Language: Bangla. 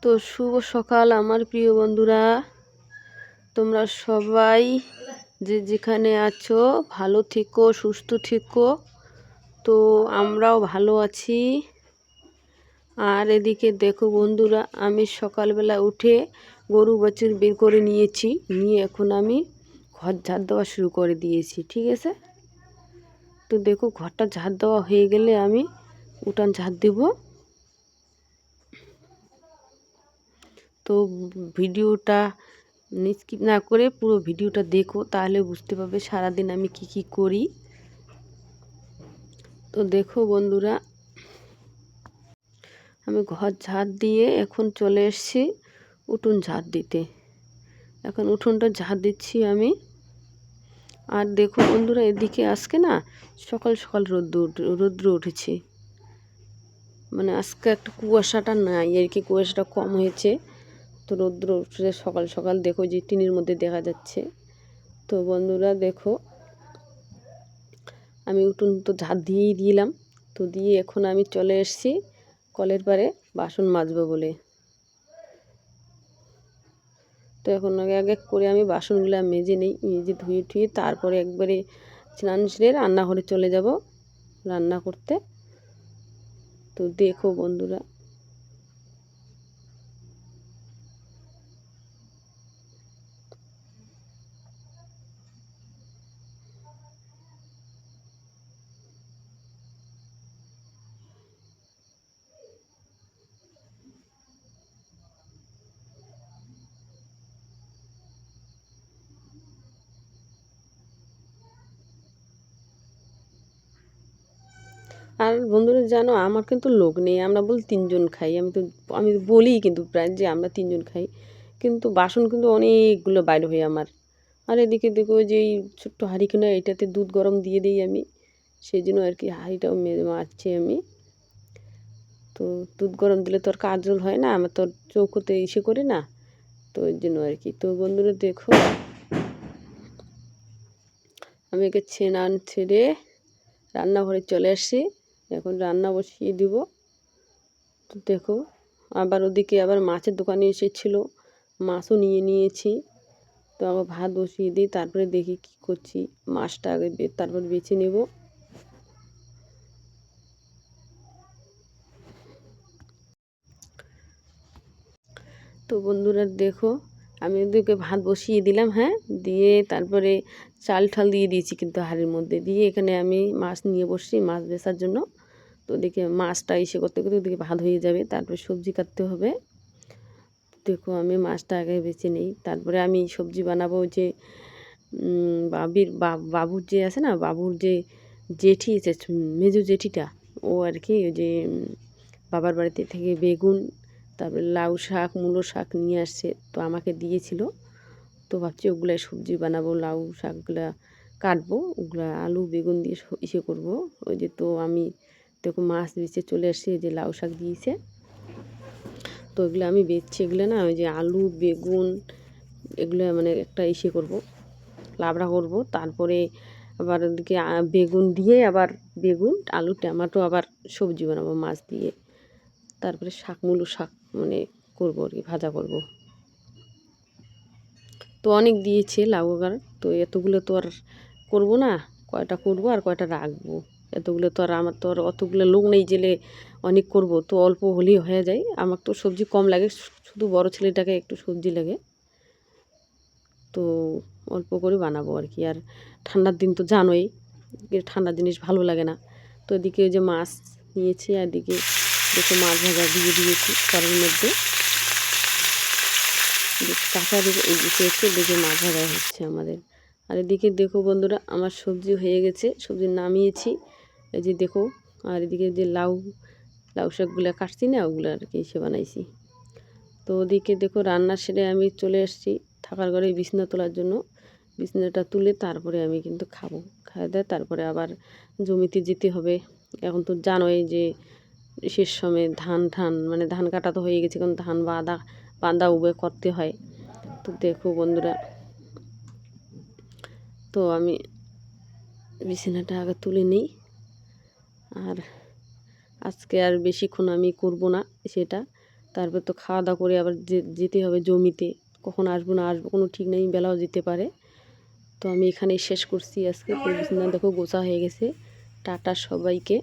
তো শুভ সকাল আমার প্রিয় বন্ধুরা, তোমরা সবাই যে যেখানে আছো ভালো থেকো, সুস্থ থেকো। তো আমরাও ভালো আছি। আর এদিকে দেখো বন্ধুরা, আমি সকালবেলা উঠে গরু বাছুর বের করে নিয়েছি, নিয়ে এখন আমি ঘর ঝাড় দেওয়া শুরু করে দিয়েছি। ঠিক আছে, তো দেখো ঘরটা ঝাড় দেওয়া হয়ে গেলে আমি উঠান ঝাড় দেব। তো ভিডিওটা স্কিপ না করে পুরো ভিডিওটা দেখো, তাহলে বুঝতে পারবে সারাদিন আমি কি কি করি। তো দেখো বন্ধুরা, আমি ঘর ঝাড় দিয়ে এখন চলে এসেছি উঠোন ঝাড় দিতে। এখন উঠোনটা ঝাড় দিচ্ছি আমি। আর দেখো বন্ধুরা, এদিকে আজকে না সকাল সকাল রৌদ্র উঠেছে, মানে আজকে একটা কুয়াশাটা নাই আর কি, কুয়াশাটা কম হয়েছে। তো রৌদ্র উঠে সকাল সকাল দেখো যে টিনের মধ্যে দেখা যাচ্ছে। তো বন্ধুরা দেখো, আমি উঠোন তো ঝাড় দিয়েই দিলাম। তো দিয়ে এখন আমি চলে এসেছি কলের পাড়ে বাসন মাজবো বলে। তো এখন এক এক করে আমি বাসনগুলো মেজে নিই, মেজে ধুয়ে টুয়ে তারপরে একবারে স্নান সেরে রান্নাঘরে চলে যাব রান্না করতে। তো দেখো বন্ধুরা, আর বন্ধুরা জানো আমার কিন্তু লোক নেই, আমরা বলি তিনজন খাই। আমি তো বলি কিন্তু প্রায় যে আমরা তিনজন খাই, কিন্তু বাসন কিন্তু অনেকগুলো বাইরে হয়ে আমার। আর এদিকে দেখো যে এই ছোট্ট হাঁড়িখানা, এটাতে দুধ গরম দিয়ে দিই আমি, সেই জন্য আর কি হাঁড়িটাও মাজছি আমি। তো দুধ গরম দিলে তো আর কাজল হয় না, আমার তো চৌকোতে ইসে করে না, তো ওই জন্য আর কি। তো বন্ধুরা দেখো, আমি একে স্নান ছেড়ে রান্নাঘরে চলে আসছি, এখন রান্না বসিয়ে দিব। তো দেখো, আবার ওদিকে আবার মাছের দোকানে এসেছিলো, মাছও নিয়ে নিয়েছি। তো আবার ভাত বসিয়ে দিই, তারপরে দেখি কি করছি। মাছটা আগে তারপর বেছে নেব। তো বন্ধুরা দেখো, আমি ওদিকে ভাত বসিয়ে দিলাম, হ্যাঁ, দিয়ে তারপরে চাল ঠাল দিয়ে দিয়েছি কিন্তু হাঁড়ির মধ্যে, দিয়ে এখানে আমি মাছ নিয়ে বসছি মাছ বেচার জন্য। তো ওদিকে মাছটা ইসে করতে করতে ওদিকে ভাত হয়ে যাবে, তারপরে সবজি কাটতে হবে। দেখো আমি মাছটা আগে বেছে নিই, তারপরে আমি সবজি বানাবো। যে বাবুর যে আছে না, বাবুর যে জেঠি আছে, মেজো জেঠিটা, ও আর কি ওই যে বাবার বাড়িতে থেকে বেগুন, তারপরে লাউ শাক, মূলো শাক নিয়ে আসছে, তো আমাকে দিয়েছিল। তো ভাবছি ওগুলাই সবজি বানাবো, লাউ শাকগুলা কাটবো, ওগুলা আলু বেগুন দিয়ে ইসে করবো। ওই যে তো আমি দেখো মাছ বেছে চলে আসছি, যে লাউ শাক দিয়েছে, তো ওগুলো আমি বেচছি। এগুলো না ওই যে আলু বেগুন এগুলো মানে একটা ইসে করব, লাবড়া করব। তারপরে আবার ওদিকে বেগুন দিয়ে আবার বেগুন আলু টমেটো আবার সবজি বানাবো মাছ দিয়ে। তারপরে শাক, মূলো শাক মানে করবো আর কি, ভাজা করব। তো অনেক দিয়েছে লাউ আগার, তো এতগুলো তো আর করবো না, কয়টা করবো আর কয়টা রাখবো। এতগুলো তো আর আমার তো আর অতগুলো লোক নেই জেলে অনেক করব, তো অল্প হলেই হয়ে যায়। আমার তো সবজি কম লাগে, শুধু বড় ছেলেটাকে একটু সবজি লাগে, তো অল্প করে বানাবো আর কি। আর ঠান্ডার দিন তো জানোই, ঠান্ডা জিনিস ভালো লাগে না। তো এদিকে ওই যে মাছ নিয়েছি, আর এদিকে দেখো মাছ ভাজা দিয়ে দিয়েছি কড়াইয়ের মধ্যে, কাঁচা দিকে দেখে মাছ ভাজা হচ্ছে আমাদের। আর এদিকে দেখো বন্ধুরা, আমার সবজি হয়ে গেছে, সবজি নামিয়েছি, এই যে দেখো। আর এদিকে যে লাউ শাকগুলো কাটছি না, ওগুলো আর কি এসে বানাইছি। তো ওদিকে দেখো রান্না সেরে আমি চলে এসেছি থাকার ঘরে বিছানা তোলার জন্য। বিছানাটা তুলে তারপরে আমি কিন্তু খাবো, খাওয়া দাওয়া তারপরে আবার জমিতে যেতে হবে। এখন তো জানোই যে শেষ সময় ধান মানে ধান কাটা তো হয়ে গেছে, কারণ ধান বাঁধা উবে করতে হয়। তো দেখো বন্ধুরা, তো আমি বিছানাটা আগে তুলে নিই। আর আজকে আর বেশিক্ষণ আমি করব না সেটা, তারপর তো খাওয়া দাওয়া করে আবার যেতে হবে জমিতে, কখন আসবো না আসবো কোনো ঠিক নেই, বেলাও যেতে পারে। তো আমি এখানেই শেষ করছি আজকে। বিছানা দেখো গোছা হয়ে গেছে। টাটা সবাইকে।